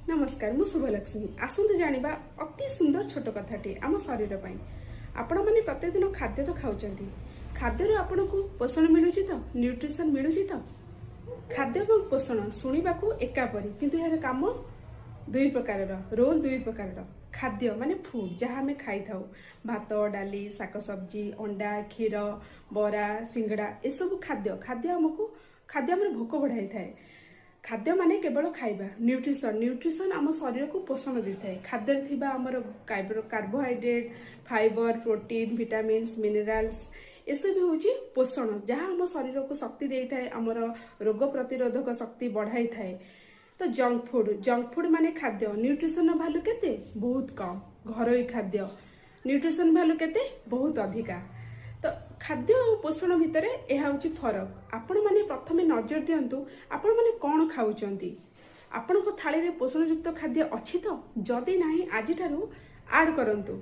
नमस्कार मु शुभलक्ष्मी आसतु जानिबा अति सुंदर छोट कथाटी आम शरीर पाई आपण मैंने प्रतिदिन खाद्य तो खाऊं खाद्य आपण को पोषण मिलूँ तो न्यूट्रिशन मिलूँ तो खाद्य और पोषण शुणा एकापरी किंतु यार काम दुई प्रकार रोल दुई प्रकार खाद्य माने फूड जहाँ आम खाई था भात डाली शाक सब्जी अंडा क्षीर बरा सिंगड़ा ये सब खाद्य खाद्य आमको खाद्य आम भोक बढ़ाई थाए खाद्य माने केवल खाइबा न्यूट्रिशन न्यूट्रिशन आम शरीर को पोषण दी थाए खाद्य थिबा हमर carbohydrate fibre protein vitamins minerals ये सब होची पोषण जहाँ आम शरीर को शक्ति दे थाए हमर रोग प्रतिरोधक शक्ति बढ़ाई थाए। तो जंक फूड माने खाद्य न्यूट्रिशन वैल्यू केते बहुत कम घरोई खाद्य न्यूट्रिशन वैल्यू केते बहुत अधिका। तो खाद्य और पोषण भितर यह हूँ फरक आपण मैंने प्रथम नजर दिंतु आपण मैंने कौन खाऊंट आपण थाली पोषणयुक्त खाद्य अच्छी तो जदि ना आज आड करंतु।